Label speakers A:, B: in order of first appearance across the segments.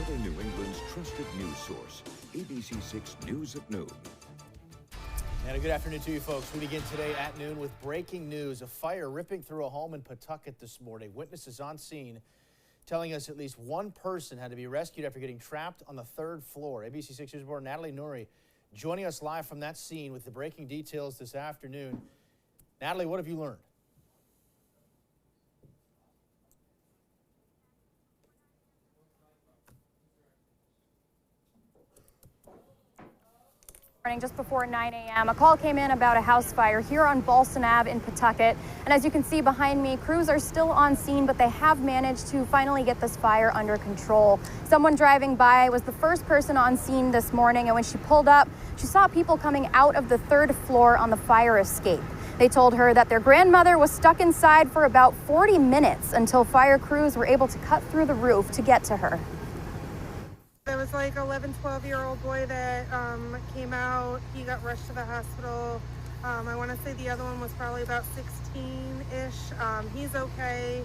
A: Southern New England's trusted news source, ABC6 News at Noon.
B: And a good afternoon to you folks. We begin today at noon with breaking news. A fire ripping through a home in Pawtucket this morning. Witnesses on scene telling us at least one person had to be rescued after getting trapped on the third floor. ABC6 News reporter Natalie Nouri joining us live from that scene with the breaking details this afternoon. Natalie, what have you learned?
C: Just before 9 a.m., a call came in about a house fire here on Balsam Ave in Pawtucket. And as you can see behind me, crews are still on scene, but they have managed to finally get this fire under control. Someone driving by was the first person on scene this morning, and when she pulled up, she saw people coming out of the third floor on the fire escape. They told her that their grandmother was stuck inside for about 40 minutes until fire crews were able to cut through the roof to get to her.
D: There was like 11, 12-year-old boy that came out. He got rushed to the hospital. I want to say the other one was probably about 16-ish. He's okay.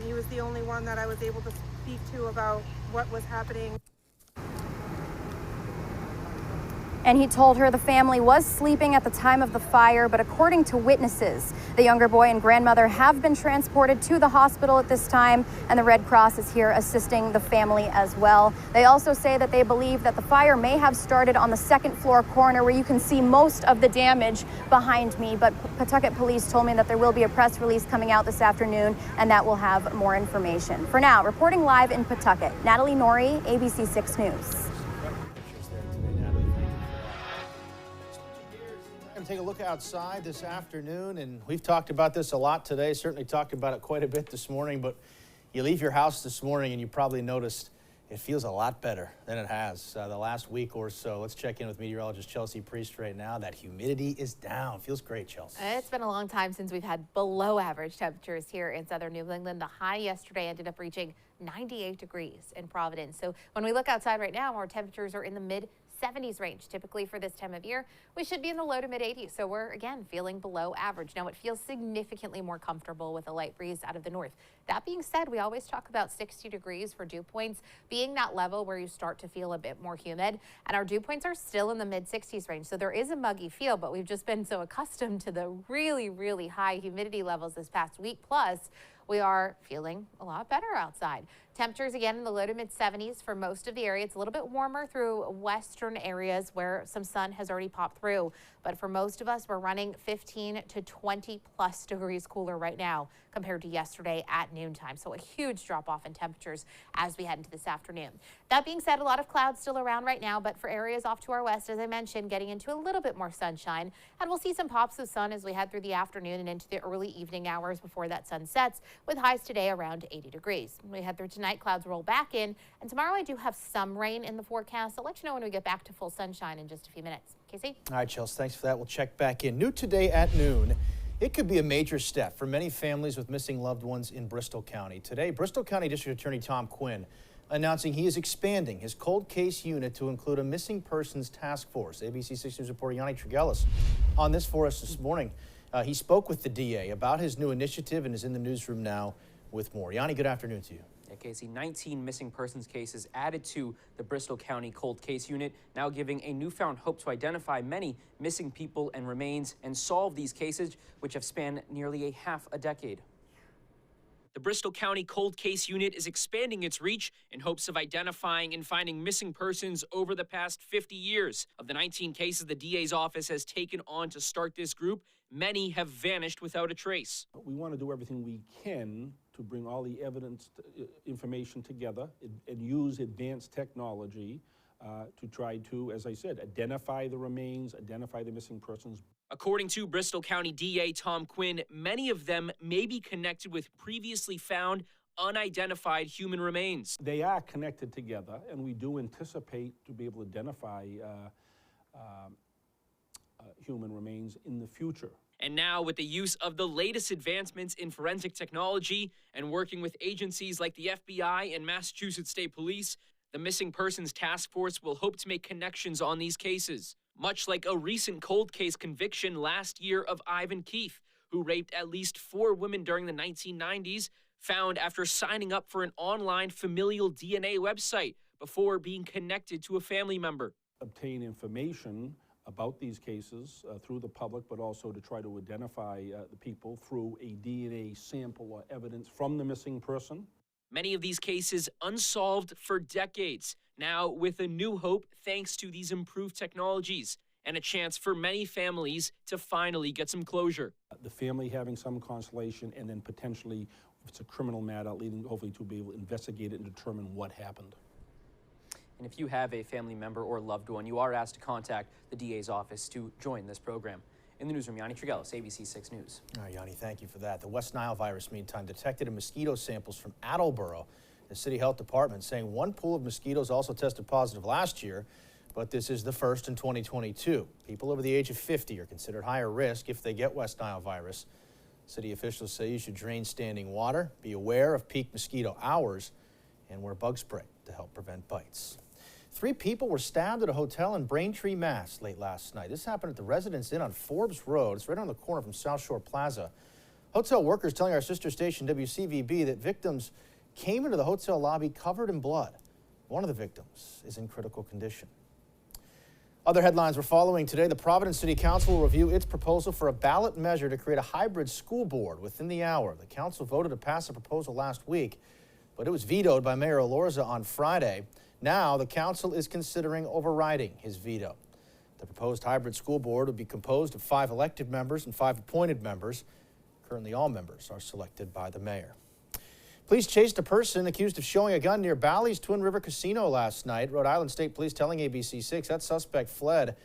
D: He was the only one that I was able to speak to about what was happening.
C: And he told her the family was sleeping at the time of the fire, but according to witnesses, the younger boy and grandmother have been transported to the hospital at this time, and the Red Cross is here assisting the family as well. They also say that they believe that the fire may have started on the second floor corner where you can see most of the damage behind me, but Pawtucket police told me that there will be a press release coming out this afternoon, and that will have more information. For now, reporting live in Pawtucket, Natalie Nouri, ABC6 News.
B: Take a look outside this afternoon, and we've talked about this a lot today, certainly talked about it quite a bit this morning, but you leave your house this morning and you probably noticed it feels a lot better than it has the last week or so. Let's check in with meteorologist Chelsea Priest right now. That humidity is down. Feels great, Chelsea.
E: It's been a long time since we've had below average temperatures here in southern New England. The high yesterday ended up reaching 98 degrees in Providence. So when we look outside right now, our temperatures are in the mid 70s range. Typically for this time of year, we should be in the low to mid 80s. So we're again feeling below average. Now it feels significantly more comfortable with a light breeze out of the north. That being said, we always talk about 60 degrees for dew points being that level where you start to feel a bit more humid, and our dew points are still in the mid 60s range. So there is a muggy feel, but we've just been so accustomed to the really high humidity levels this past week. Plus, we are feeling a lot better outside. Temperatures again in the low to mid 70s for most of the area. It's a little bit warmer through western areas where some sun has already popped through. But for most of us, we're running 15 to 20 plus degrees cooler right now compared to yesterday at noontime. So a huge drop off in temperatures as we head into this afternoon. That being said, a lot of clouds still around right now, but for areas off to our west, as I mentioned, getting into a little bit more sunshine. And we'll see some pops of sun as we head through the afternoon and into the early evening hours before that sun sets, with highs today around 80 degrees. We head through tonight, clouds roll back in, and tomorrow I do have some rain in the forecast. I'll let you know when we get back to full sunshine in just a few minutes. Casey?
B: All right, Chelsea, thanks for that. We'll check back in. New today at noon. It could be a major step for many families with missing loved ones in Bristol County. Today, Bristol County District Attorney Tom Quinn announcing he is expanding his cold case unit to include a missing persons task force. ABC6 News reporter Yanni Trigelis on this for us this morning. He spoke with the DA about his new initiative and is in the newsroom now with more. Yanni, good afternoon to you.
F: Yeah, Casey, 19 missing persons cases added to the Bristol County Cold Case Unit, now giving a newfound hope to identify many missing people and remains and solve these cases, which have spanned nearly half a decade. The Bristol County Cold Case Unit is expanding its reach in hopes of identifying and finding missing persons over the past 50 years. Of the 19 cases the DA's office has taken on to start this group, many have vanished without a trace.
G: We want to do everything we can to bring all the evidence, information together and use advanced technology to try to, as I said, identify the remains, identify the missing persons.
F: According to Bristol County DA Tom Quinn, many of them may be connected with previously found unidentified human remains.
G: They are connected together, and we do anticipate to be able to identify human remains in the future.
F: And now, with the use of the latest advancements in forensic technology and working with agencies like the FBI and Massachusetts State Police, the Missing Persons Task Force will hope to make connections on these cases. Much like a recent cold case conviction last year of Ivan Keith, who raped at least 4 women during the 1990s, found after signing up for an online familial DNA website before being connected to a family member.
G: Obtain information about these cases through the public, but also to try to identify the people through a DNA sample or evidence from the missing person.
F: Many of these cases unsolved for decades, now with a new hope thanks to these improved technologies and a chance for many families to finally get some closure.
G: The family having some consolation, and then potentially, if it's a criminal matter, leading hopefully to be able to investigate it and determine what happened.
F: And if you have a family member or loved one, you are asked to contact the DA's office to join this program. In the newsroom, Yanni Trigelis, ABC6 News.
B: All right, Yanni, thank you for that. The West Nile virus, meantime, detected in mosquito samples from Attleboro. The city health department saying one pool of mosquitoes also tested positive last year, but this is the first in 2022. People over the age of 50 are considered higher risk if they get West Nile virus. City officials say you should drain standing water, be aware of peak mosquito hours, and wear bug spray to help prevent bites. 3 people were stabbed at a hotel in Braintree, Mass. late last night. This happened at the Residence Inn on Forbes Road. It's right on the corner from South Shore Plaza. Hotel workers telling our sister station WCVB that victims came into the hotel lobby covered in blood. One of the victims is in critical condition. Other headlines we're following today. The Providence City Council will review its proposal for a ballot measure to create a hybrid school board within the hour. The council voted to pass a proposal last week, but it was vetoed by Mayor Elorza on Friday. Now, the council is considering overriding his veto. The proposed hybrid school board would be composed of 5 elected members and 5 appointed members. Currently, all members are selected by the mayor. Police chased a person accused of showing a gun near Bally's Twin River Casino last night. Rhode Island State Police telling ABC6 that suspect fled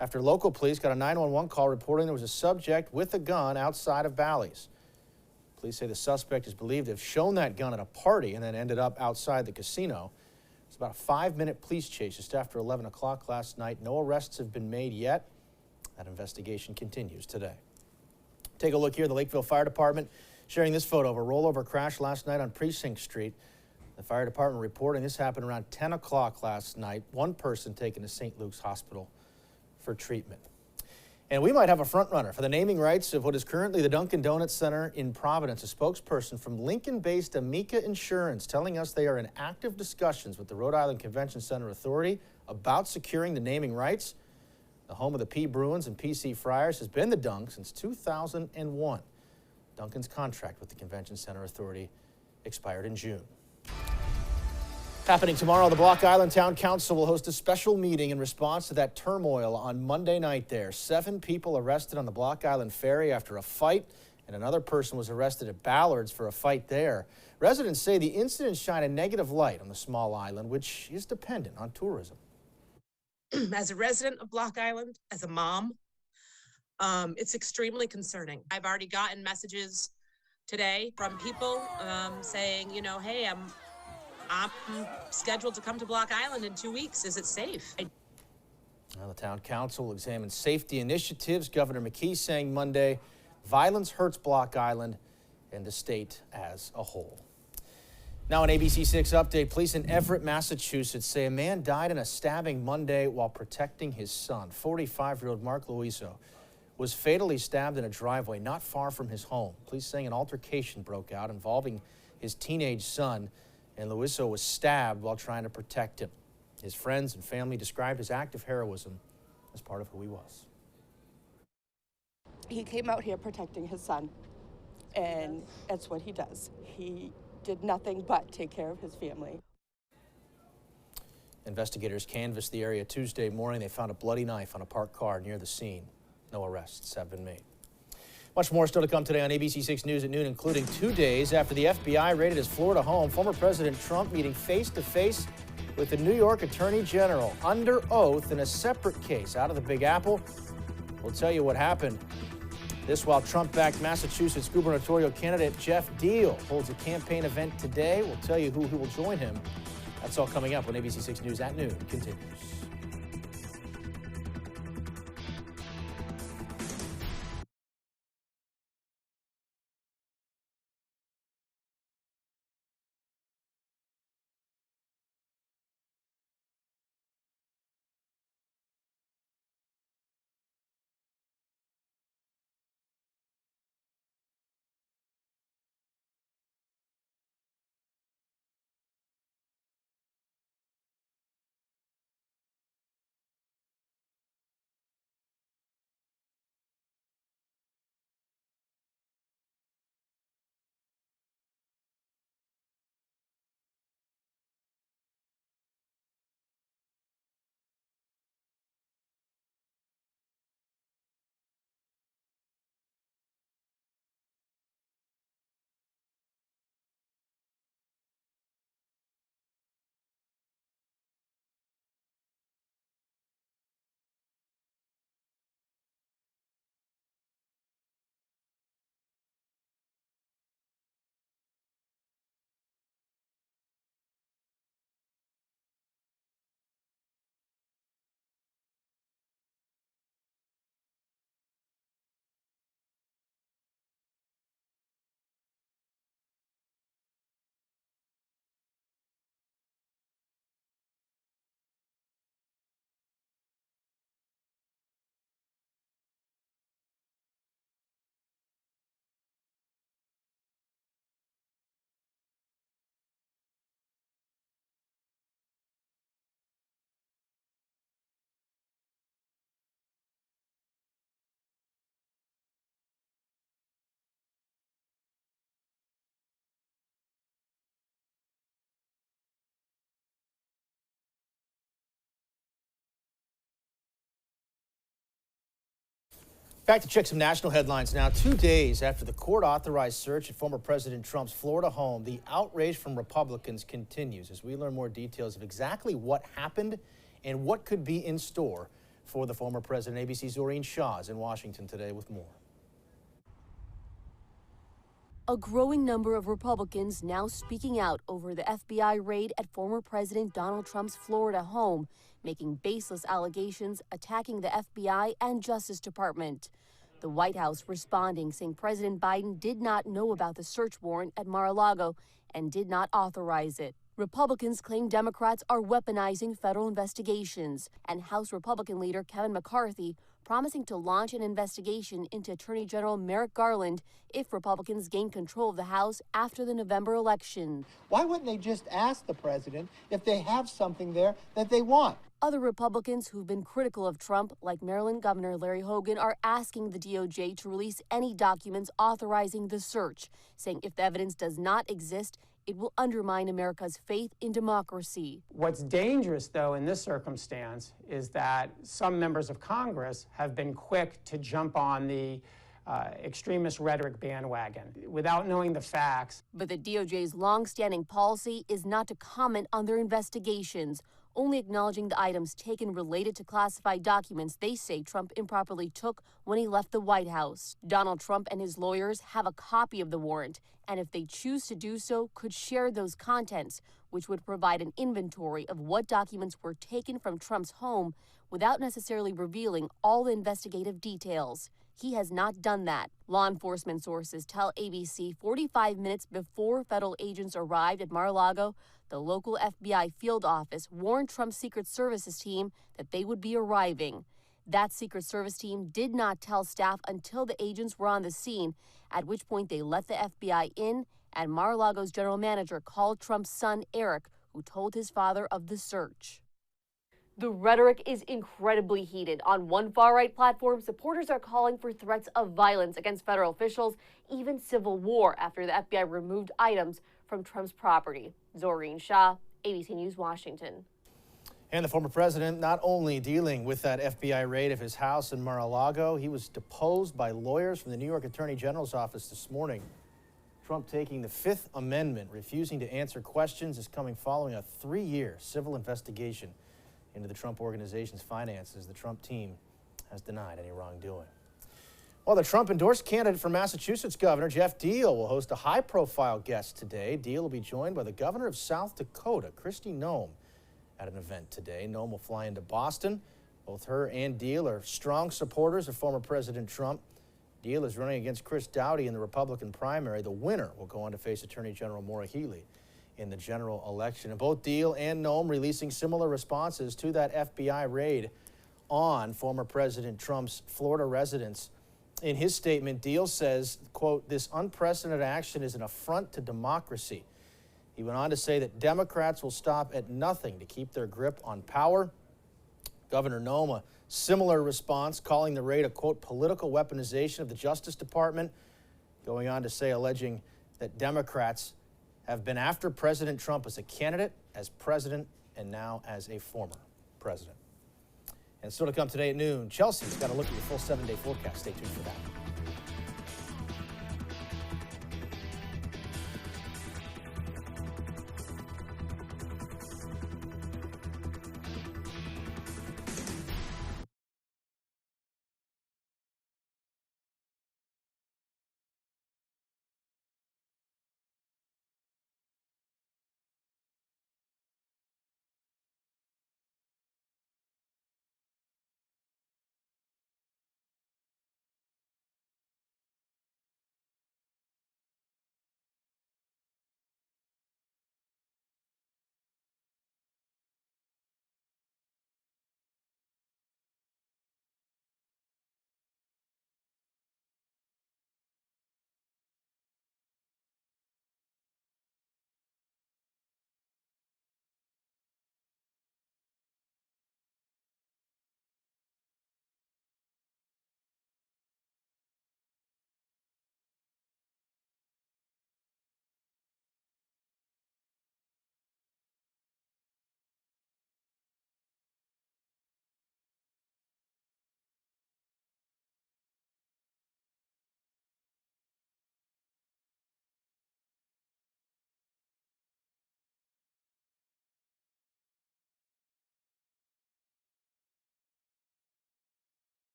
B: after local police got a 911 call reporting there was a subject with a gun outside of Bally's. Police say the suspect is believed to have shown that gun at a party and then ended up outside the casino. It's about a 5-minute police chase just after 11 o'clock last night. No arrests have been made yet. That investigation continues today. Take a look here. The Lakeville Fire Department sharing this photo of a rollover crash last night on Precinct Street. The fire department reporting this happened around 10 o'clock last night. 1 person taken to St. Luke's Hospital for treatment. And we might have a front runner for the naming rights of what is currently the Dunkin' Donuts Center in Providence. A spokesperson from Lincoln-based Amica Insurance telling us they are in active discussions with the Rhode Island Convention Center Authority about securing the naming rights. The home of the P. Bruins and PC Friars has been the Dunk since 2001. Duncan's contract with the Convention Center Authority expired in June. Happening tomorrow, the Block Island Town Council will host a special meeting in response to that turmoil on Monday night there. 7 people arrested on the Block Island Ferry after a fight, and another person was arrested at Ballard's for a fight there. Residents say the incidents shine a negative light on the small island, which is dependent on tourism.
H: As a resident of Block Island, as a mom, it's extremely concerning. I've already gotten messages today from people saying, you know, hey, I'm scheduled to come to Block Island in 2 weeks. Is it safe?
B: Now, the town council will examine safety initiatives. Governor McKee saying Monday, violence hurts Block Island and the state as a whole. Now, an ABC6 update. Police in Everett, Massachusetts say a man died in a stabbing Monday while protecting his son. 45-year-old Mark Luiso was fatally stabbed in a driveway not far from his home. Police saying an altercation broke out involving his teenage son, and Luiso was stabbed while trying to protect him. His friends and family described his act of heroism as part of who he was.
I: He came out here protecting his son, and that's what he does. He did nothing but take care of his family.
B: Investigators canvassed the area Tuesday morning. They found a bloody knife on a parked car near the scene. No arrests have been made. Much more still to come today on ABC6 News at noon, including 2 days after the FBI raided his Florida home. Former President Trump meeting face-to-face with the New York Attorney General under oath in a separate case out of the Big Apple. We'll tell you what happened. This while Trump-backed Massachusetts gubernatorial candidate Jeff Deal holds a campaign event today. We'll tell you who will join him. That's all coming up when ABC6 News at noon continues. Back to check some national headlines now. 2 days after the court-authorized search at former President Trump's Florida home, the outrage from Republicans continues as we learn more details of exactly what happened and what could be in store for the former president. ABC's Doreen Shaw is in Washington today with more.
J: A growing number of Republicans now speaking out over the FBI raid at former President Donald Trump's Florida home, making baseless allegations attacking the FBI and Justice Department. The White House responding, saying President Biden did not know about the search warrant at Mar-a-Lago and did not authorize it. Republicans claim Democrats are weaponizing federal investigations, and House Republican leader Kevin McCarthy promising to launch an investigation into Attorney General Merrick Garland if Republicans gain control of the House after the November election.
K: Why wouldn't they just ask the president if they have something there that they want?
J: Other Republicans who've been critical of Trump, like Maryland Governor Larry Hogan, are asking the DOJ to release any documents authorizing the search, saying if the evidence does not exist, it will undermine America's faith in democracy.
L: What's dangerous, though, in this circumstance is that some members of Congress have been quick to jump on the extremist rhetoric bandwagon without knowing the facts.
J: But the DOJ's longstanding policy is not to comment on their investigations, only acknowledging the items taken related to classified documents they say Trump improperly took when he left the White House. Donald Trump and his lawyers have a copy of the warrant, and if they choose to do so, could share those contents, which would provide an inventory of what documents were taken from Trump's home without necessarily revealing all the investigative details. He has not done that. Law enforcement sources tell ABC 45 minutes before federal agents arrived at Mar-a-Lago, the local FBI field office warned Trump's Secret Services team that they would be arriving. That Secret Service team did not tell staff until the agents were on the scene, at which point they let the FBI in, and Mar-a-Lago's general manager called Trump's son, Eric, who told his father of the search. The rhetoric is incredibly heated. On one far-right platform, supporters are calling for threats of violence against federal officials, even civil war, after the FBI removed items from Trump's property. Doreen Shaw, ABC News, Washington.
B: And the former president not only dealing with that FBI raid of his house in Mar-a-Lago, he was deposed by lawyers from the New York Attorney General's office this morning. Trump taking the Fifth Amendment, refusing to answer questions, is coming following a 3-year civil investigation into the Trump organization's finances. The Trump team has denied any wrongdoing. Well, the Trump-endorsed candidate for Massachusetts Governor, Jeff Deal, will host a high-profile guest today. Deal will be joined by the governor of South Dakota, Kristi Noem, at an event today. Noem will fly into Boston. Both her and Deal are strong supporters of former President Trump. Deal is running against Chris Doughty in the Republican primary. The winner will go on to face Attorney General Maura Healey in the general election. And both Deal and Noem releasing similar responses to that FBI raid on former President Trump's Florida residence. In his statement, Deal says, quote, "This unprecedented action is an affront to democracy." He went on to say that Democrats will stop at nothing to keep their grip on power. Governor Noem, a similar response, calling the raid a, quote, "political weaponization of the Justice Department," going on to say, alleging that Democrats have been after President Trump as a candidate, as president, and now as a former president. And still to come today at noon, Chelsea's got a look at your full 7-day forecast. Stay tuned for that.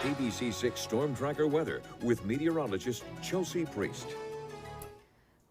A: ABC6 Storm Tracker weather with meteorologist Chelsea Priest.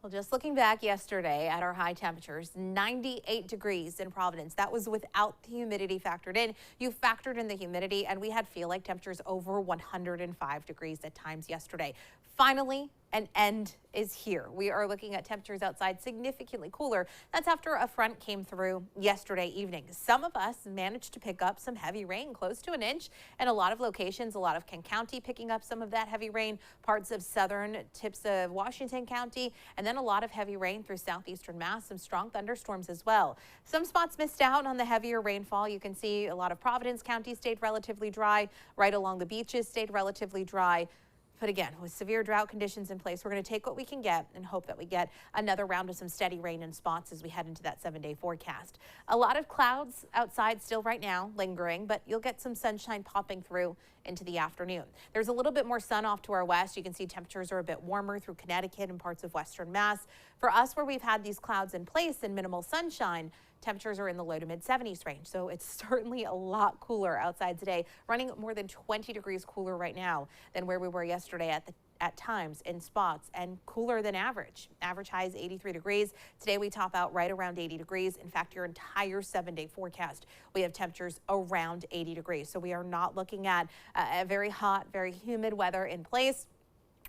E: Well, just looking back yesterday at our high temperatures, 98 degrees in Providence. That was without the humidity factored in. You factored in the humidity, and we had feel like temperatures over 105 degrees at times yesterday. Finally, an end is here. We are looking at temperatures outside significantly cooler. That's after a front came through yesterday evening. Some of us managed to pick up some heavy rain, close to an inch in a lot of locations. A lot of Kent County picking up some of that heavy rain, parts of southern tips of Washington County, and then a lot of heavy rain through southeastern Mass, some strong thunderstorms as well. Some spots missed out on the heavier rainfall. You can see a lot of Providence County stayed relatively dry, right along the beaches stayed relatively dry. But again, with severe drought conditions in place, we're going to take what we can get and hope that we get another round of some steady rain in spots as we head into that 7-day forecast. A lot of clouds outside still right now lingering, but you'll get some sunshine popping through into the afternoon. There's a little bit more sun off to our west. You can see temperatures are a bit warmer through Connecticut and parts of western Mass. For us, where we've had these clouds in place and minimal sunshine, temperatures are in the low to mid 70s range. So it's certainly a lot cooler outside today, running more than 20 degrees cooler right now than where we were yesterday at times in spots, and cooler than average. Average high is 83 degrees. Today we top out right around 80 degrees. In fact, your entire 7-day forecast, we have temperatures around 80 degrees. So we are not looking at a very hot, very humid weather in place.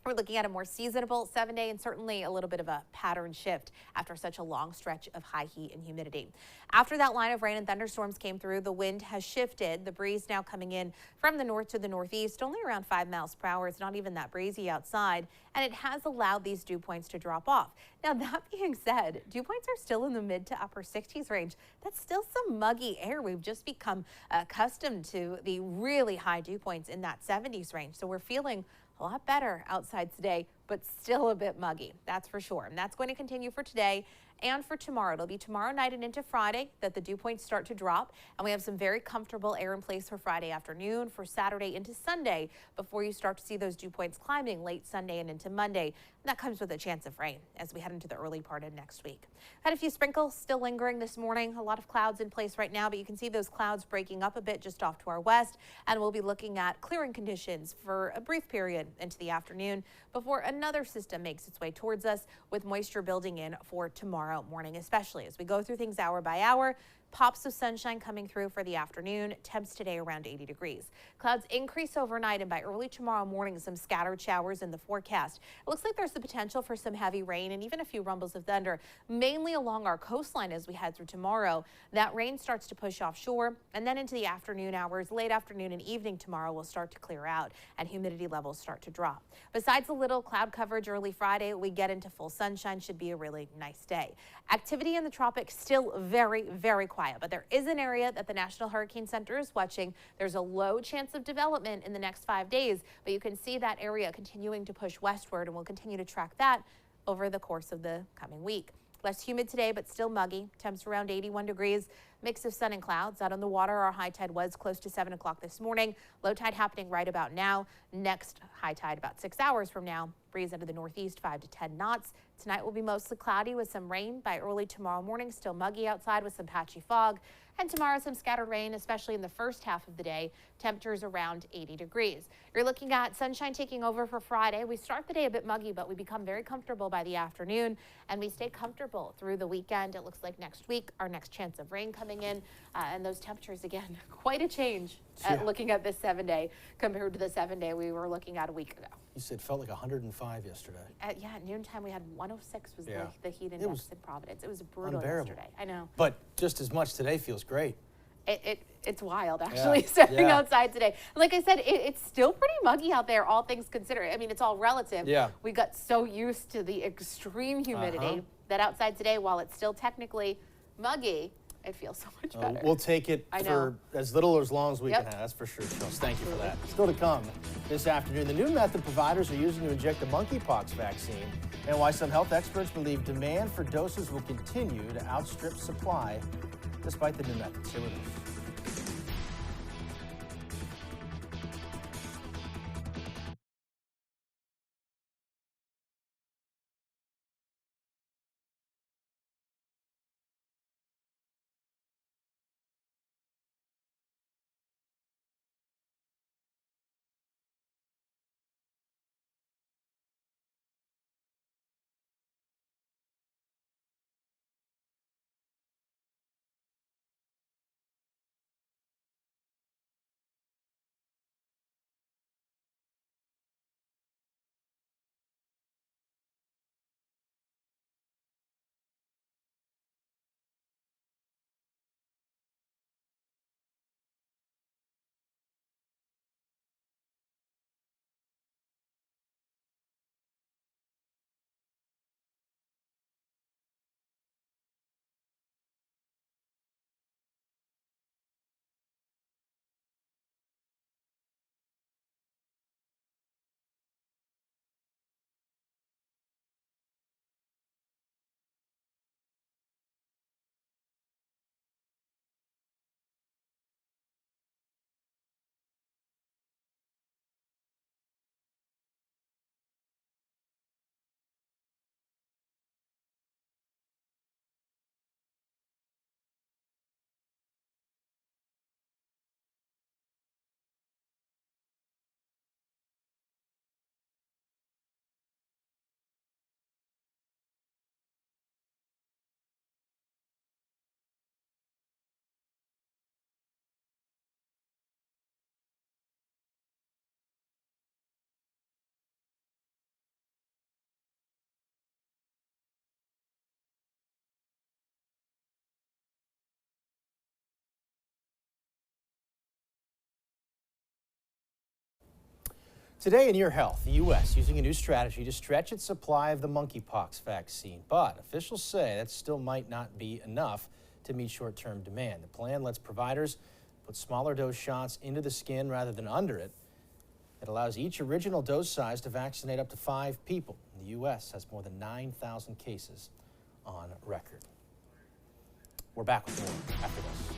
E: We're looking at a more seasonable 7-day and certainly a little bit of a pattern shift after such a long stretch of high heat and humidity. After that line of rain and thunderstorms came through, the wind has shifted. The breeze now coming in from the north to the northeast, only around 5 miles per hour. It's not even that breezy outside, and it has allowed these dew points to drop off. Now, that being said, dew points are still in the mid to upper 60s range. That's still some muggy air. We've just become accustomed to the really high dew points in that 70s range. So we're feeling a lot better outside today, but still a bit muggy, that's for sure. And that's going to continue for today and for tomorrow. It'll be tomorrow night and into Friday that the dew points start to drop, and we have some very comfortable air in place for Friday afternoon, for Saturday into Sunday, before you start to see those dew points climbing late Sunday and into Monday. And that comes with a chance of rain as we head into the early part of next week. Had a few sprinkles still lingering this morning. A lot of clouds in place right now, but you can see those clouds breaking up a bit just off to our west, and we'll be looking at clearing conditions for a brief period into the afternoon before another system makes its way towards us, with moisture building in for tomorrow morning, especially as we go through things hour by hour. Pops of sunshine coming through for the afternoon. Temps today around 80 degrees. Clouds increase overnight, and by early tomorrow morning, some scattered showers in the forecast. It looks like there's the potential for some heavy rain and even a few rumbles of thunder, mainly along our coastline as we head through tomorrow. That rain starts to push offshore, and then into the afternoon hours, late afternoon and evening tomorrow will start to clear out and humidity levels start to drop. Besides a little cloud coverage early Friday, we get into full sunshine. Should be a really nice day. Activity in the tropics still very, very quiet, but there is an area that the National Hurricane Center is watching. There's a low chance of development in the next 5 days, but you can see that area continuing to push westward, and we'll continue to track that over the course of the coming week. Less humid today, but still muggy. Temps around 81 degrees. Mix of sun and clouds. Out on the water, our high tide was close to 7 o'clock this morning. Low tide happening right about now. Next high tide about 6 hours from now. Breeze out of the northeast, 5 to 10 knots. Tonight will be mostly cloudy with some rain by early tomorrow morning. Still muggy outside with some patchy fog. And tomorrow, some scattered rain, especially in the first half of the day. Temperatures around 80 degrees. You're looking at sunshine taking over for Friday. We start the day a bit muggy, but we become very comfortable by the afternoon, and we stay comfortable through the weekend. It looks like next week, our next chance of rain coming in, and those temperatures, again, quite a change looking at this 7-day compared to the 7-day we were looking at a week ago.
B: You said it felt like 105 yesterday.
E: At noontime, we had 106 was the heat index in Providence. It was brutal
B: unbearable
E: yesterday. I know.
B: But just as much today feels great.
E: It's wild, actually, stepping outside today. Like I said, it's still pretty muggy out there, all things considered. I mean, it's all relative.
B: Yeah.
E: We got so used to the extreme humidity that outside today, while it's still technically muggy, it feels so much better.
B: We'll take it for as little or as long as we can have. That's for sure, Chelsea. Thank you for that. Still to come this afternoon, the new method providers are using to inject the monkeypox vaccine, and why some health experts believe demand for doses will continue to outstrip supply despite the new methods. Stay with us. Today in your health, the U.S. using a new strategy to stretch its supply of the monkeypox vaccine. But officials say that still might not be enough to meet short-term demand. The plan lets providers put smaller dose shots into the skin rather than under it. It allows each original dose size to vaccinate up to 5 people. The U.S. has more than 9,000 cases on record. We're back with more after this.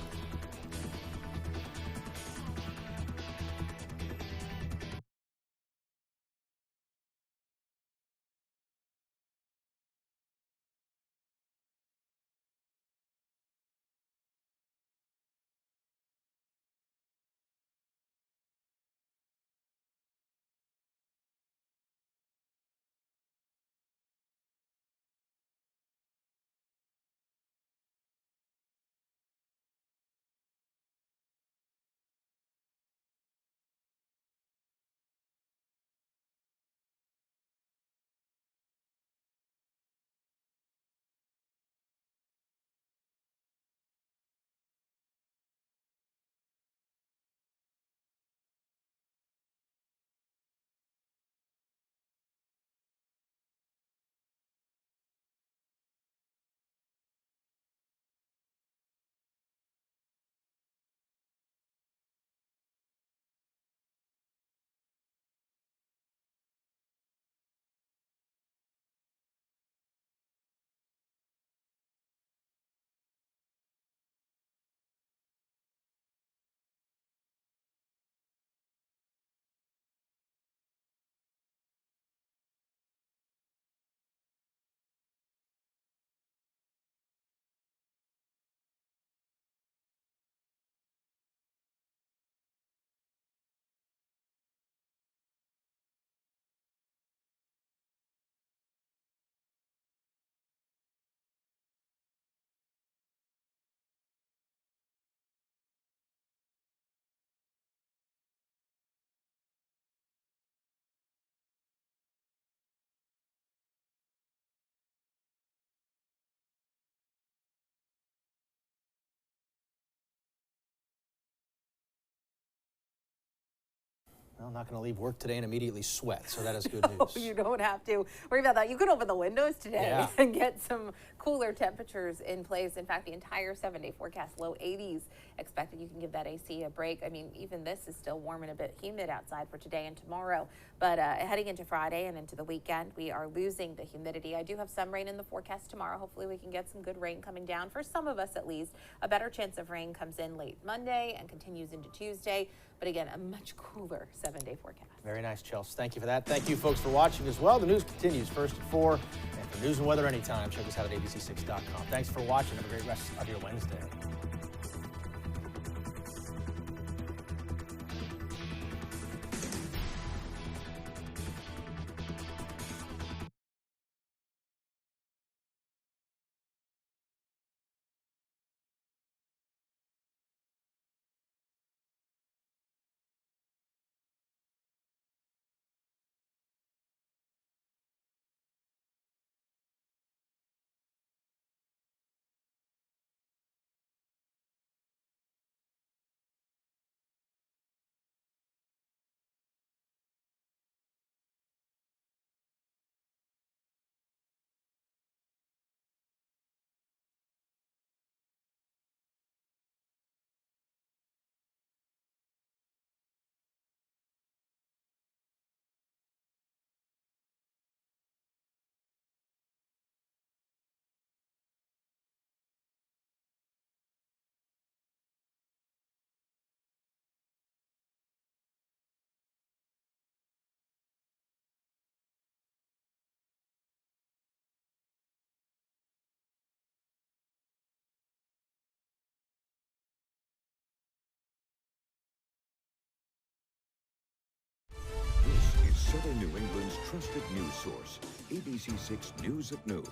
B: Well, not going to leave work today and immediately sweat, so that is good news.
E: You don't have to worry about that. You could open the windows today and get some cooler temperatures in place. In fact, the entire 7-day forecast, low 80s expected. You can give that AC a break. I mean, even this is still warm and a bit humid outside for today and tomorrow. But heading into Friday and into the weekend, we are losing the humidity. I do have some rain in the forecast tomorrow. Hopefully we can get some good rain coming down for some of us at least. A better chance of rain comes in late Monday and continues into Tuesday. But again, a much cooler 7-day forecast.
B: Very nice, Chelsea. Thank you for that. Thank you, folks, for watching as well. The news continues first at 4. And for news and weather anytime, check us out at ABC6.com. Thanks for watching. Have a great rest of your Wednesday.
A: This is Southern New England's trusted news source, ABC6 News at Noon.